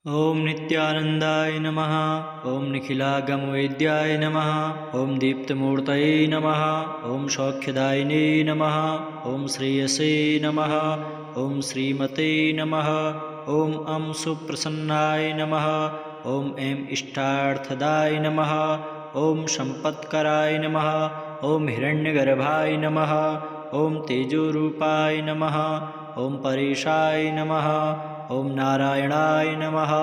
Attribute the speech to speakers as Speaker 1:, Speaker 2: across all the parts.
Speaker 1: ओम नित्यानंदाय नमः। ओम निखिलागमवेद्याय नमः। ओम दीप्तमूर्तये नमः। ओम सौख्यदायिने नमः। ओम श्रेयसे नमः। ओम श्रीमते नमः। ओम सुप्रसन्नाय नमः। ओम ऐं इष्टार्थदाय नमः। ओम संपत्कराय नमः। ओम हिरण्यगर्भाय नमः। ओम तेजोरूपाय नमः। ओम परेशाय नमः। ओम नारायणाय नमः।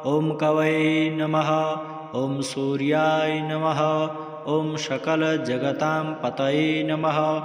Speaker 1: ओम कवये नमः। ओम सूर्याय नमः। ओम सकलजगतां पतये नमः।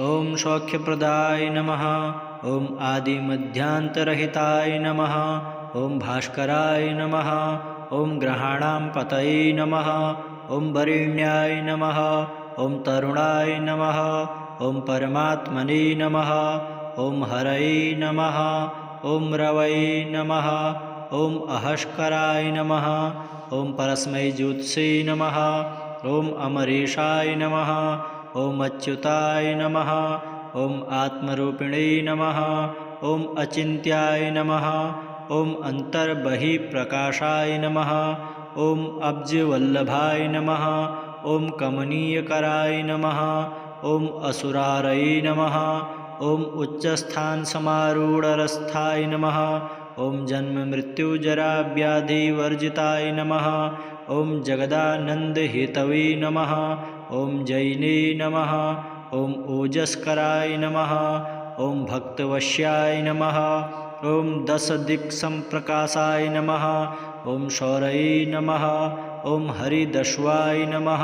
Speaker 1: ओम सौख्यप्रदाय नमः। ओम आदिमध्यान्तरहिताय नमः। ओम भास्कराय नमः। ओम ग्रहाणां पतये नमः। ओम वरेण्याय नमः। ओम तरुणाय नमः। ओम परमात्मने नमः। ओम हरये नमः। ओम रवये नमः। ओम अहस्कराय नमः। ओम परस्मै ज्योत्से नमः। ओम अमरेशाय नमः। ओम अच्युताय नमः। ओम आत्मरूपिणे नमः। ओम अचिन्त्याय नमः। ओम अन्तर्बहिप्रकाशाय नमः। ओम अब्जवल्लभाय नमः। ओम कमनीयकराय नमः। ओम असुरारये नमः। ओम उच्चस्थानसमारूढरस्थाय नमः। ओम जन्म मृत्यु जरा व्याधिवर्जिताय नमः। ओम जगदानन्दहेतवे नमः। ओम जैने नमः। ओम ओजस्कराय नमः। ओम भक्तवश्याय नमः। ओम दशदिक्सम्प्रकाशाय नमः। ओम शौरये नमः। ओम हरिदश्वाय नमः।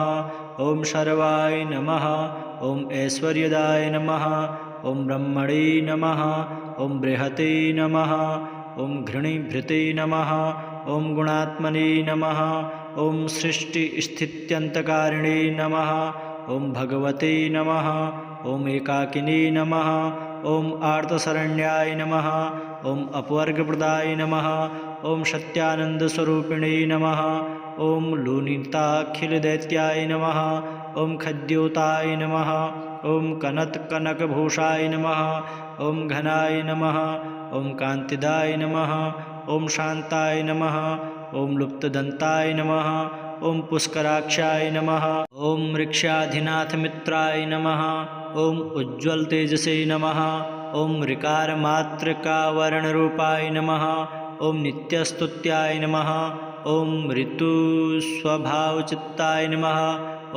Speaker 1: ओम शर्वाय नमः। ओम ऐश्वर्यदाय नमः। ओम ब्रह्मणे नमः। ओम बृहते नमः। ओम घृणीभृते नमः। ओम गुणात्मने नमः। ओम सृष्टिस्थित्यन्तकारिणे नमः। ओम भगवते नमः। ओम एकाकिने नमः। ओम आर्तशरण्याय नमः। ओम अपवर्गप्रदाय नमः। ओम सत्यानन्दस्वरूपिणे नमः। ओम लूनिताखिलदैत्याय नमः। ओम खद्योताय नमः। ओम कनत्कनकभूषाय नमः। ओम घनाय नमः। ओम कान्तिदाय नमः। ओम शान्ताय नमः। ओम लुप्तदन्ताय नमः। ओम पुष्कराक्षाय नमः। ओम वृक्षाधिनाथमित्राय नमः। ओम उज्ज्वलतेजसे नमः। ओम ऋकारमात्रकावर्णरूपाय नमः। ओम नित्यस्तुत्याय नमः। ओम ऋतुस्वभावचित्ताय नमः।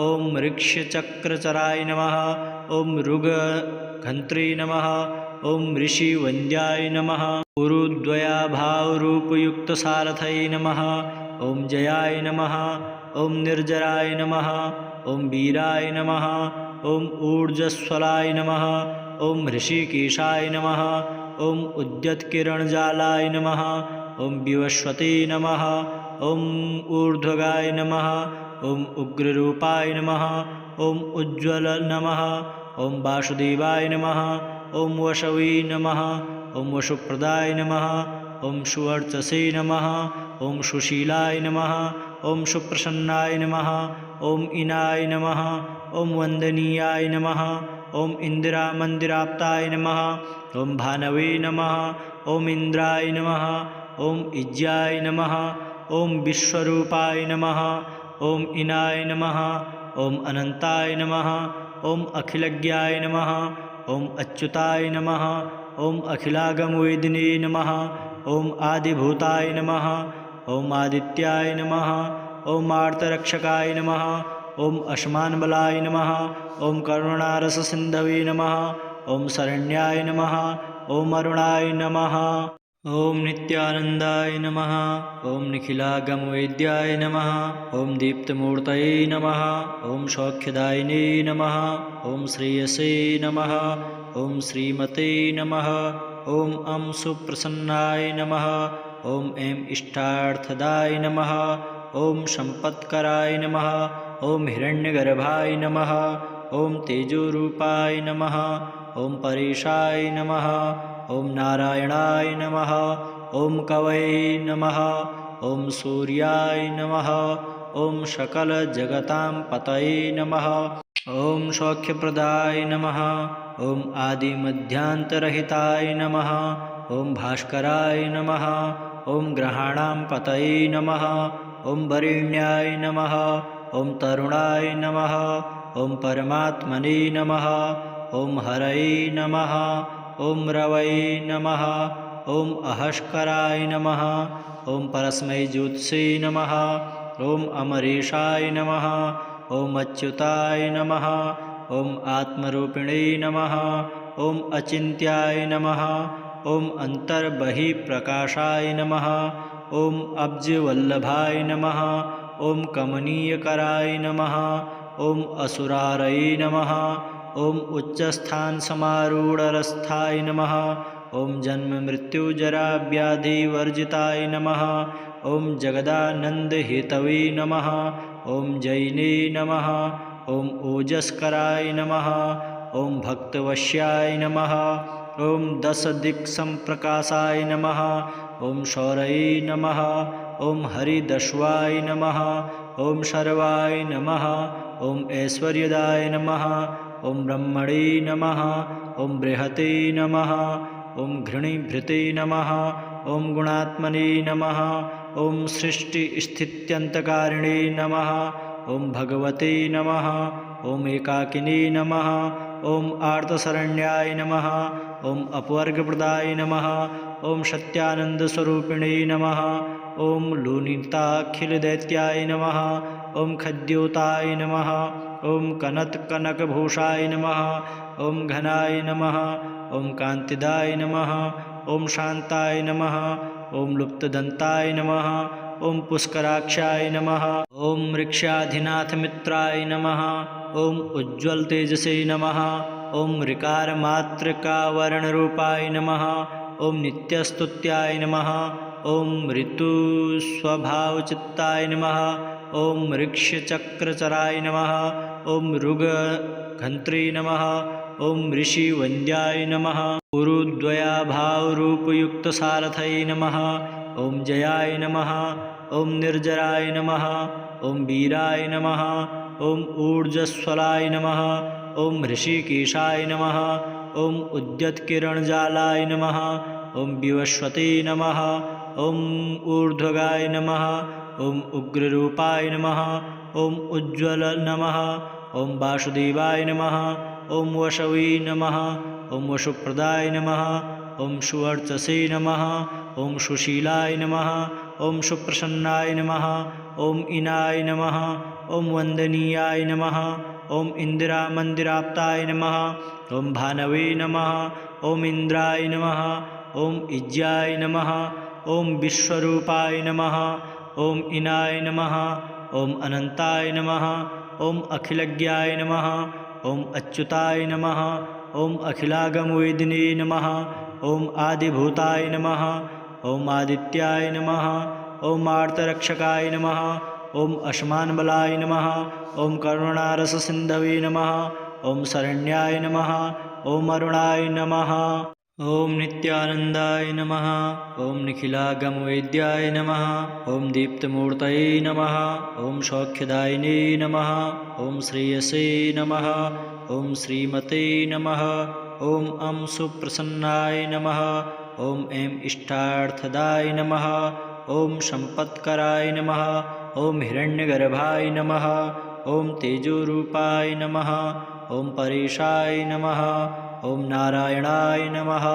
Speaker 1: ओम वृक्षचक्रचराय नमः। ओम ऋगघन्त्रे नमः। ओम ऋषिवन्द्याय नमः। उरुद्वयाभावरूपयुक्तसारथये नमः। ओम जयाय नमः। ओम निर्जराय नमः। ओम वीराय नमः। ओम ऊर्जस्वलाय नमः। ओम ऋषिकेशाय नमः। ओम उद्यत्किरणजालाय नमः। ओम विवस्वते नमः। ओम ऊर्ध्वगाय नमः। ओम उग्ररूपाय नमः। ओम उज्ज्वल नमः। ओम वासुदेवाय नमः। ओम वशवे नमः। ओम वशुप्रदाय नमः। ओम सुवर्चसे नमः। ओम सुशीलाय नमः। ओम सुप्रसन्नाय नमः। ओम इनाय नमः। ओम वन्दनीयाय नमः। ओम इन्दिरामन्दिराप्ताय नमः। ओम भानवे नमः। ओम इन्द्राय नमः। ओम इज्याय नमः। ओम विश्वरूपाय नमः। ओम इनाय नमः। ओम अनन्ताय नमः। ओम अखिलज्ञाय नमः। ओम अच्युताय नमः। ओम अखिलागमवेदिने नमः। ओम आदिभूताय नमः। ओम आदित्याय नमः। ओम आर्तरक्षकाय नमः। ओम असमानबलाय नमः। ओम करुणारससिन्धवे नमः। ओम शरण्याय नमः। ओम अरुणाय नमः। ओम नित्यानंदाय नमः। ओम निखिलागमवेद्याय नमः। ओम दीप्तमूर्तये नमः। ओम सौख्यदायिने नमः। ओम श्रेयसे नमः। ओम श्रीमते नमः। ओम सुप्रसन्नाय नमः। ओम ऐं इष्टार्थदाय नमः। ओम संपत्कराय नमः। ओम हिरण्यगर्भाय नमः। ओम तेजोरूपाय नमः। ओम परेशाय नमः। ओम नारायणाय नमः। ओम कवये नमः। ओम सूर्याय नमः। ओम सकलजगतां पतये नमः। ओम सौख्यप्रदाय नमः। ओम आदिमध्यान्तरहिताय नमः। ओम भास्कराय नमः। ॐ ग्रहाणां पतये नमः। ॐ वरेण्याय नमः। ॐ तरुणाय नमः। ॐ परमात्मने नमः। ॐ हरये नमः। ॐ रवये नमः। ॐ अहस्कराय नमः। ॐ परस्मै ज्योत्से नमः। ॐ अमरेशाय नमः। ॐ अच्युताय नमः। ॐ आत्मरूपिणे नमः। ॐ अचिन्त्याय नमः। ॐ अन्तर्बहिप्रकाशाय नमः। ॐ अब्जवल्लभाय नमः। ॐ कमनीयकराय नमः। ॐ असुरारये नमः। ॐ उच्चस्थानसमारूढरस्थाय नमः। ॐ जन्ममृत्युजराव्याधिवर्जिताय नमः। ॐ जगदानन्दहेतवे नमः। ॐ जैने नमः। ॐ ओजस्कराय नमः। ॐ भक्तवश्याय नमः। ॐ दशदिक्सम्प्रकाशाय नमः। ॐ शौरये नमः। ॐ हरिदश्वाय नमः। ॐ शर्वाय नमः। ॐ ऐश्वर्यदाय नमः। ॐ ब्रह्मणे नमः। ॐ बृहते नमः। ॐ घृणीभृते नमः। ॐ गुणात्मने नमः। ॐ सृष्टिस्थित्यन्तकारिणे नमः। ॐ भगवते नमः। ॐ एकाकिने नमः। ॐ आर्तशरण्याय नमः। ॐ अपवर्गप्रदाय नमः। ॐ सत्यानन्दस्वरूपिणे नमः। ॐ लूनिताखिलदैत्याय नमः। ॐ खद्योताय नमः। ॐ कनत्कनकभूषाय नमः। ॐ घनाय नमः। ॐ कान्तिदाय नमः। ॐ शान्ताय नमः। ॐ लुप्तदन्ताय नमः। ॐ पुष्कराक्षाय नमः। ॐ वृक्षाधिनाथमित्राय नमः। ॐ उज्ज्वलतेजसे नमः। ॐ ऋकारमात्रकावर्णरूपाय नमः। ॐ नित्यस्तुत्याय नमः। ॐ ऋतुस्वभावचित्ताय नमः। ॐ ऋक्षचक्रचराय नमः। ॐ मृगघन्त्रे नमः। ॐ ऋषिवन्द्याय नमः। उरुद्वयाभावरूपयुक्तसारथये नमः। ॐ जयाय नमः। ॐ निर्जराय नमः। ॐ वीराय नमः। ॐ ऊर्जस्वलाय नमः। ॐ ऋषिकेशाय नमः। ॐ उद्यत्किरणजालाय नमः। ॐ विवस्वते नमः। ॐ ऊर्ध्वगाय नमः। ॐ उग्ररूपाय नमः। ॐ उज्ज्वल नमः। ॐ वासुदेवाय नमः। ॐ वशवे नमः। ॐ वशुप्रदाय नमः। ॐ सुवर्चसे नमः। ॐ सुशीलाय नमः। ॐ सुप्रसन्नाय नमः। ॐ इनाय नमः। ॐ वन्दनीयाय नमः। ॐ इन्दिरामन्दिराप्ताय नमः। ॐ भानवे नमः। ॐ इन्द्राय नमः। ॐ इज्याय नमः। ॐ विश्वरूपाय नमः। ॐ इनाय नमः। ॐ अनन्ताय नमः। ॐ अखिलज्ञाय नमः। ॐ अच्युताय नमः। ॐ अखिलागमवेदिने नमः। ॐ आदिभूताय नमः। ॐ आदित्याय नमः। ॐ आर्तरक्षकाय नमः। ॐ असमानबलाय नमः। ॐ करुणारससिन्धवे नमः। ॐ शरण्याय नमः। ॐ अरुणाय नमः। ॐ नित्यानन्दाय नमः। ॐ निखिलागमवेद्याय नमः। ॐ दीप्तमूर्तये नमः। ॐ सौख्यदायिने नमः। ॐ श्रेयसे नमः। ॐ श्रीमते नमः। ॐ सुप्रसन्नाय नमः। ॐ इष्टार्थदाय नमः। ॐ सम्पत्कराय नमः। ॐ हिरण्यगर्भाय नमः। ॐ तेजोरूपाय नमः। ॐ परेशाय नमः। ॐ नारायणाय नमः।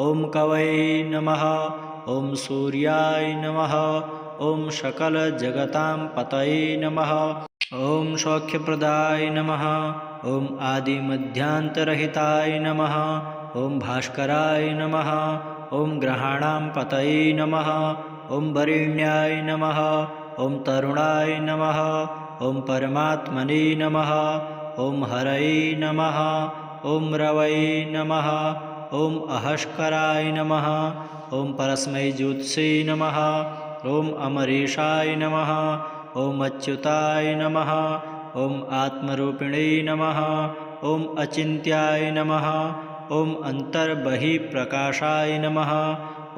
Speaker 1: ॐ कवये नमः। ॐ सूर्याय नमः। ॐ सकलजगतां पतये नमः। ॐ सौख्यप्रदाय नमः। ॐ आदिमध्यान्तरहिताय नमः। ॐ भास्कराय नमः। ॐ ग्रहाणां पतये नमः। ॐ वरेण्याय नमः। ॐ तरुणाय नमः। ॐ परमात्मने नमः। ॐ हरये नमः। ॐ रवये नमः। ॐ अहस्कराय नमः। ॐ परस्मै ज्योत्से नमः। ॐ अमरेशाय नमः। ॐ अच्युताय नमः। ॐ आत्मरूपिणे नमः। ॐ अचिन्त्याय नमः। ॐ अन्तर्बहिप्रकाशाय नमः।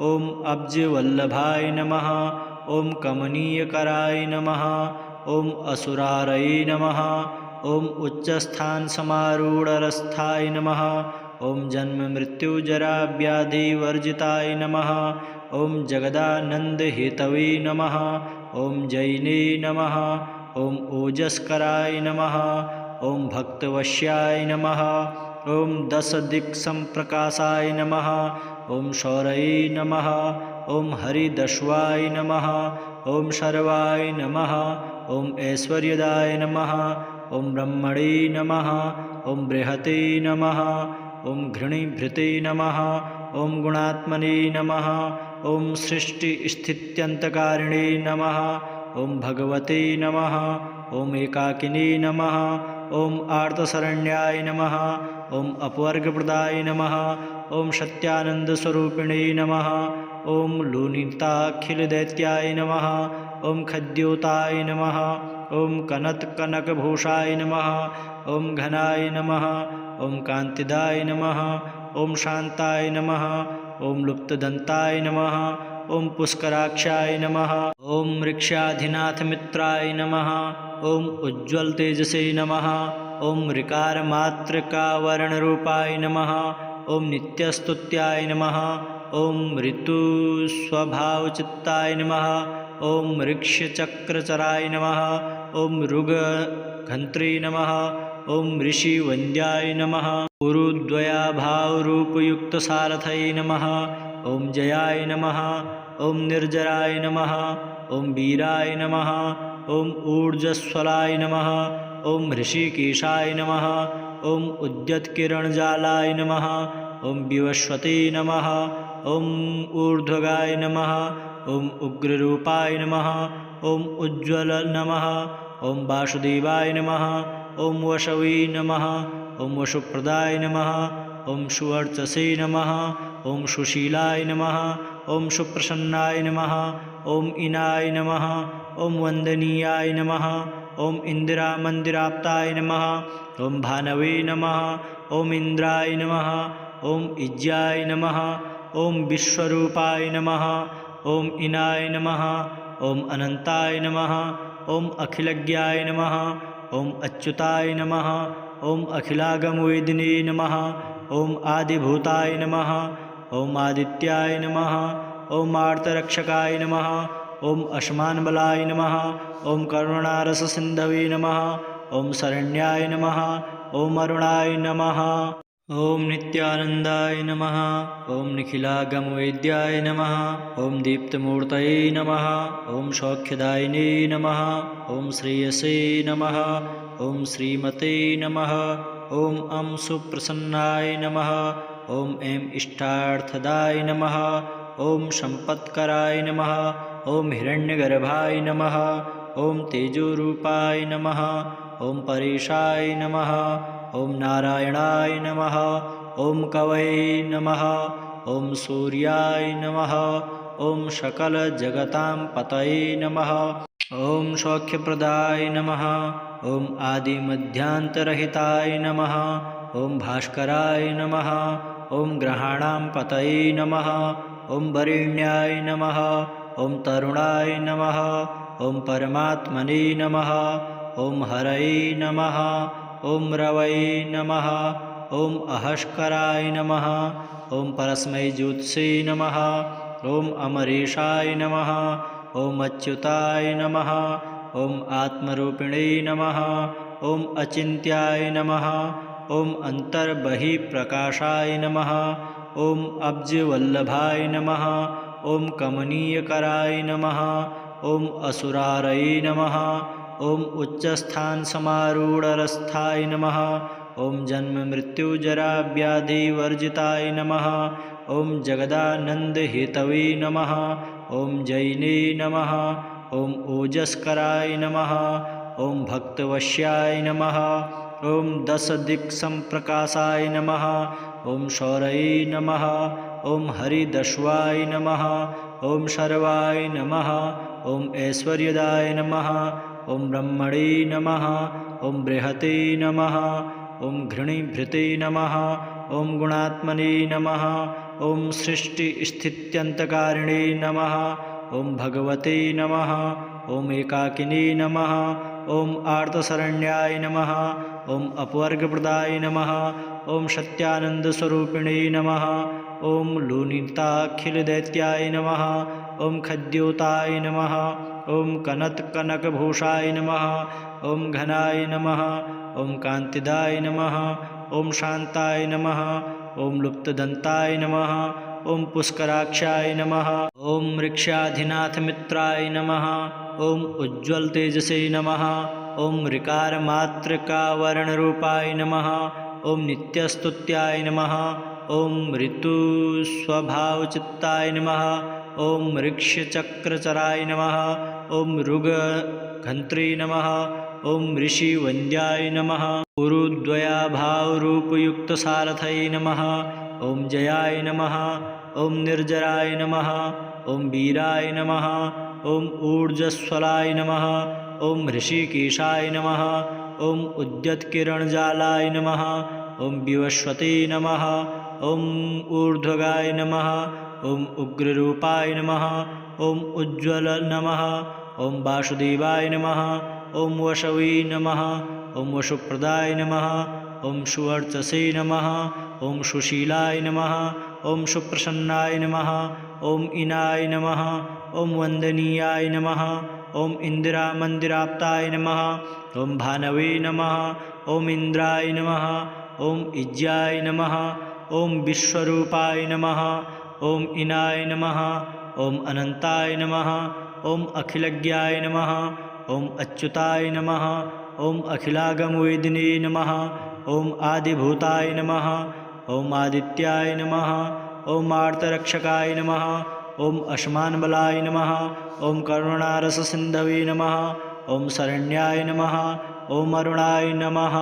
Speaker 1: ॐ अब्जवल्लभाय नमः। ॐ कमनीयकराय नमः। ॐ असुरारये नमः। ॐ उच्चस्थानसमारूढरस्थाय नमः। ॐ जन्ममृत्युजराव्याधिवर्जिताय नमः। ॐ जगदानन्दहेतवे नमः। ॐ जैने नमः। ॐ ओजस्कराय नमः। ॐ भक्तवश्याय नमः। ॐ दशदिक्सम्प्रकाशाय नमः। ॐ शौरये नमः। ॐ हरिदश्वाय नमः। ॐ शर्वाय नमः। ॐ ऐश्वर्यदाय नमः। ॐ ब्रह्मणे नमः। ॐ बृहते नमः। ॐ घृणीभृते नमः। ॐ गुणात्मने नमः। ॐ सृष्टिस्थित्यन्तकारिणे नमः। ॐ भगवते नमः। ॐ एकाकिने नमः। ॐ आर्तशरण्याय नमः। ॐ अपवर्गप्रदाय नमः। ॐ सत्यानन्दस्वरूपिणे नमः। ॐ लूनिताखिलदैत्याय नमः। ॐ खद्योताय नमः। ॐ कनत्कनकभूषाय नमः। ॐ घनाय नमः। ॐ कान्तिदाय नमः। ॐ शान्ताय नमः। ॐ लुप्तदन्ताय नमः। ॐ पुष्कराक्षाय नमः। ॐ वृक्षाधिनाथमित्राय नमः। ॐ उज्ज्वलतेजसे नमः। ॐ ऋकारमात्रकावर्णरूपाय नमः। ॐ नित्यस्तुत्याय नमः। ॐ ऋतुस्वभावचित्ताय नमः। ॐ वृक्षचक्रचराय नमः। ॐ मृगघन्त्रे नमः। ॐ ऋषिवन्द्याय नमः। उरुद्वयाभावरूपयुक्तसारथये नमः। ॐ जयाय नमः। ॐ निर्जराय नमः। ॐ वीराय नमः। ॐ ऊर्जस्वलाय नमः। ॐ ऋषिकेशाय नमः। ॐ उद्यत्किरणजालाय नमः। ॐ विवस्वते नमः। ॐ ऊर्ध्वगाय नमः। ॐ उग्ररूपाय नमः। ॐ उज्ज्वल नमः। ॐ वासुदेवाय नमः। ॐ वशवे नमः। ॐ वशुप्रदाय नमः। ॐ सुवर्चसे नमः। ॐ सुशीलाय नमः। ॐ सुप्रसन्नाय नमः। ॐ इनाय नमः। ॐ वन्दनीयाय नमः। ॐ इन्दिरामन्दिराप्ताय नमः। ॐ भानवे नमः। ॐ इन्द्राय नमः। ॐ इज्याय नमः। ॐ विश्वरूपाय नमः। ॐ इनाय नमः। ॐ अनन्ताय नमः। ॐ अखिलज्ञाय नमः। ॐ अच्युताय नमः। ॐ अखिलागमवेदिने नमः। ॐ आदिभूताय नमः। ॐ आदित्याय नमः। ॐ आर्तरक्षकाय नमः। ॐ असमानबलाय नमः। ॐ करुणारससिन्धवे नमः। ॐ शरण्याय नमः। ॐ अरुणाय नमः। ॐ नित्यानन्दाय नमः। ॐ निखिलागमवेद्याय नमः। ॐ दीप्तमूर्तये नमः। ॐ सौख्यदायिने नमः। ॐ श्रेयसे नमः। ॐ श्रीमते नमः। ॐ अं सुप्रसन्नाय नमः। ॐ ऐं इष्टार्थदाय नमः। ॐ सम्पत्कराय नमः। ॐ हिरण्यगर्भाय नमः। ॐ तेजोरूपाय नमः। ॐ परेशाय नमः। ॐ नारायणाय नमः। ॐ कवये नमः। ॐ सूर्याय नमः। ॐ सकलजगतां पतये नमः। ॐ सौख्यप्रदाय नमः। ॐ आदिमध्यान्तरहिताय नमः। ॐ भास्कराय नमः। ॐ ग्रहाणां पतये नमः। ॐ वरेण्याय नमः। ॐ तरुणाय नमः। ॐ परमात्मने नमः। ॐ हरये नमः। ॐ रवये नमः। ॐ अहस्कराय नमः। ॐ परस्मै ज्योत्से नमः। ॐ अमरेशाय नमः। ॐ अच्युताय नमः। ॐ आत्मरूपिणे नमः। ॐ अचिन्त्याय नमः। ॐ अन्तर्बहिप्रकाशाय नमः। ॐ अब्जवल्लभाय नमः। ॐ कमनीयकराय नमः। ॐ असुरारये नमः। ॐ उच्चस्थानसमारूढरस्थाय नमः। ॐ जन्ममृत्युजराव्याधिवर्जिताय नमः। ॐ जगदानन्दहेतवे नमः। ॐ जैने नमः। ॐ ओजस्कराय नमः। ॐ भक्तवश्याय नमः। ॐ दशदिक्सम्प्रकाशाय नमः। ॐ शौरये नमः। ॐ हरिदश्वाय नमः। ॐ शर्वाय नमः। ॐ ऐश्वर्यदाय नमः। ॐ ब्रह्मणे नमः। ॐ बृहते नमः। ॐ घृणीभृते नमः। ॐ गुणात्मने नमः। ॐ सृष्टिस्थित्यन्तकारिणे नमः। ॐ भगवते नमः। ॐ एकाकिने नमः। ॐ आर्तशरण्याय नमः। ॐ अपवर्गप्रदाय नमः। ॐ सत्यानन्दस्वरूपिणे नमः। ॐ लूनिताखिलदैत्याय नमः ॐ खद्योताय नमः ॐ कनत्कनकभूषाय नमः ॐ घनाय नमः ॐ कान्तिदाय नमः ॐ शान्ताय नमः ॐ लुप्तदन्ताय नमः ॐ पुष्कराक्षाय नमः ॐ वृक्षाधिनाथमित्राय नमः ॐ उज्ज्वलतेजसे नमः ॐ ऋकारमात्रकावर्णरूपाय नमः ॐ नित्यस्तुत्याय नमः ॐ ऋतुस्वभावचित्ताय नमः ॐ वृक्षचक्रचराय नमः ॐ मृगघन्त्रे नमः ॐ ऋषिवन्द्याय नमः उरुद्वयाभावरूपयुक्तसारथये नमः ॐ जयाय नमः ॐ निर्जराय नमः ॐ वीराय नमः ॐ ऊर्जस्वलाय नमः ॐ ऋषिकेशाय नमः ॐ उद्यत्किरणजालाय नमः ॐ विवस्वते नमः ॐ ऊर्ध्वगाय नमः ॐ उग्ररूपाय नमः ॐ उज्ज्वल नमः ॐ वासुदेवाय नमः ॐ वशवे नमः ॐ वशुप्रदाय नमः ॐ सुवर्चसे नमः ॐ सुशीलाय नमः ॐ सुप्रसन्नाय नमः ॐ इनाय नमः ॐ वन्दनीयाय नमः ॐ इन्दिरामन्दिराप्ताय नमः ॐ भानवे नमः ॐ इन्द्राय नमः ॐ इज्याय नमः ॐ विश्वरूपाय नमः ॐ इनाय नमः ॐ अनन्ताय नमः ॐ अखिलज्ञाय नमः ॐ अच्युताय नमः ॐ अखिलागमवेदिने नमः ॐ आदिभूताय नमः ॐ आदित्याय नमः ॐ आर्तरक्षकाय नमः ॐ अश्मान्बलाय नमः ॐ करुणारससिन्धवे नमः ॐ शरण्याय नमः ॐ अरुणाय नमः।